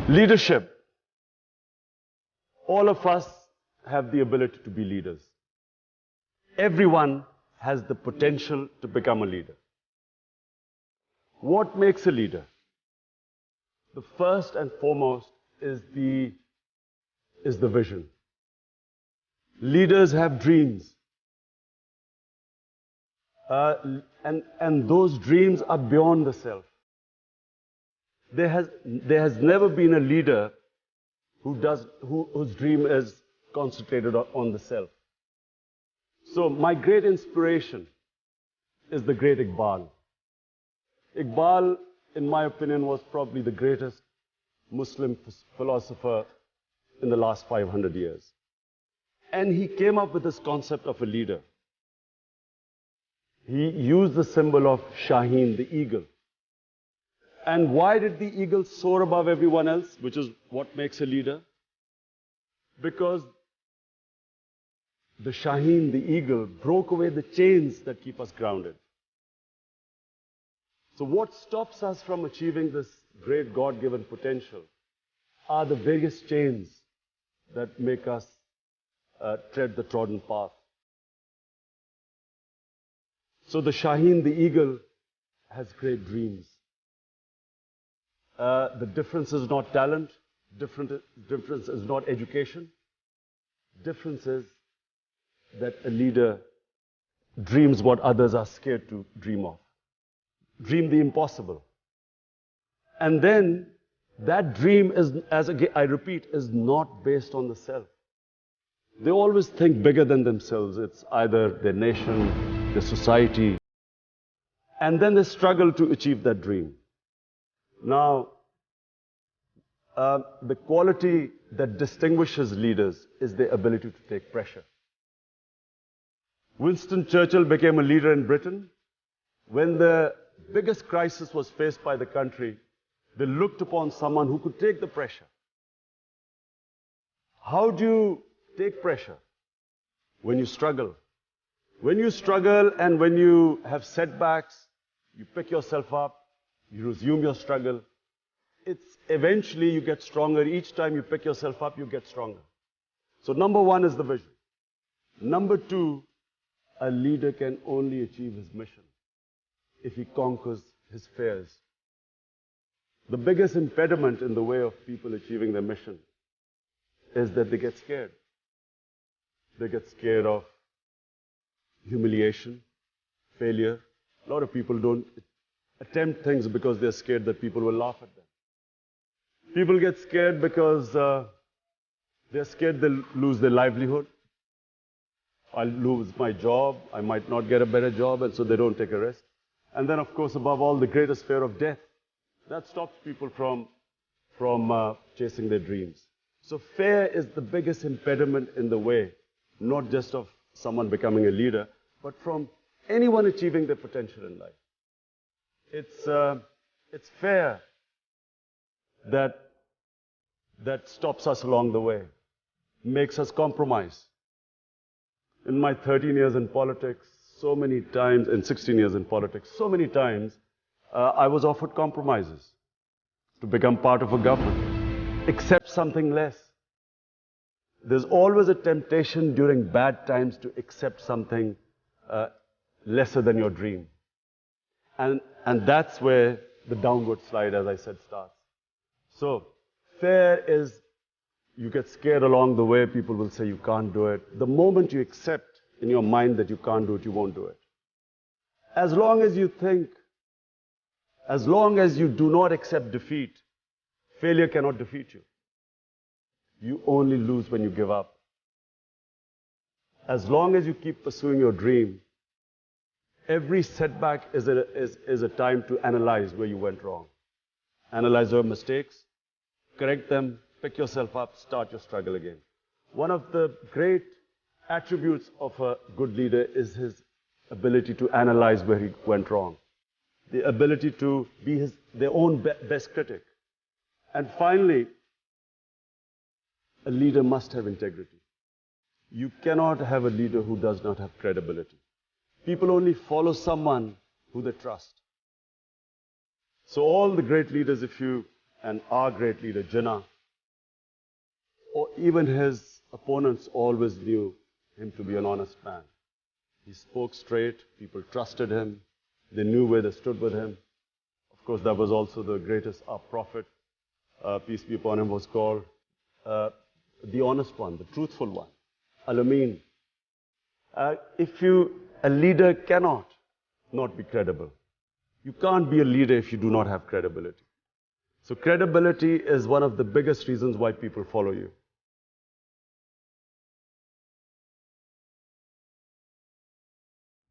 Leadership. All of us have the ability to be leaders. Everyone has the potential to become a leader. What makes a leader? The first and foremost is the vision. Leaders have dreams. And those dreams are beyond the self. There has never been a leader whose dream is concentrated on the self. So my great inspiration is the great Iqbal. Iqbal, in my opinion, was probably the greatest Muslim philosopher in the last 500 years. And he came up with this concept of a leader. He used the symbol of Shaheen, the eagle. And why did the eagle soar above everyone else, which is what makes a leader? Because the Shaheen, the eagle, broke away the chains that keep us grounded. So what stops us from achieving this great God-given potential are the various chains that make us tread the trodden path. So the Shaheen, the eagle, has great dreams. The difference is not talent. Difference is not education. Difference is that a leader dreams what others are scared to dream of. Dream the impossible. And then that dream is, as I repeat, is not based on the self. They always think bigger than themselves. It's either their nation, their society. And then they struggle to achieve that dream. Now, the quality that distinguishes leaders is their ability to take pressure. Winston Churchill became a leader in Britain. When the biggest crisis was faced by the country, they looked upon someone who could take the pressure. How do you take pressure? When you struggle. When you struggle and when you have setbacks, you pick yourself up, you resume your struggle. It's eventually you get stronger. Each time you pick yourself up, you get stronger. So number one is the vision. Number two, a leader can only achieve his mission if he conquers his fears. The biggest impediment in the way of people achieving their mission is that they get scared. They get scared of humiliation, failure. A lot of people don't attempt things because they're scared that people will laugh at them. People get scared because they're scared they'll lose their livelihood. I'll lose my job, I might not get a better job, and so they don't take a risk. And then, of course, above all, the greatest fear of death. That stops people from chasing their dreams. So fear is the biggest impediment in the way, not just of someone becoming a leader, but from anyone achieving their potential in life. It's fear that stops us along the way, makes us compromise. In my 13 years in politics, so many times, in 16 years in politics, so many times, I was offered compromises to become part of a government, accept something less. There's always a temptation during bad times to accept something lesser than your dream. And that's where the downward slide, as I said, starts. So, fear is, you get scared along the way, people will say you can't do it. The moment you accept in your mind that you can't do it, you won't do it. As long as you think, as long as you do not accept defeat, failure cannot defeat you. You only lose when you give up. As long as you keep pursuing your dream, every setback is a time to analyze where you went wrong. Analyze your mistakes, correct them, pick yourself up, start your struggle again. One of the great attributes of a good leader is his ability to analyze where he went wrong. The ability to be their own best critic. And finally, a leader must have integrity. You cannot have a leader who does not have credibility. People only follow someone who they trust. So all the great leaders, if you and our great leader, Jinnah, or even his opponents always knew him to be an honest man. He spoke straight, people trusted him, they knew where they stood with him. Of course, that was also the greatest, our prophet, peace be upon him, was called the honest one, the truthful one, Al-Amin. A leader cannot not be credible. You can't be a leader if you do not have credibility. So credibility is one of the biggest reasons why people follow you.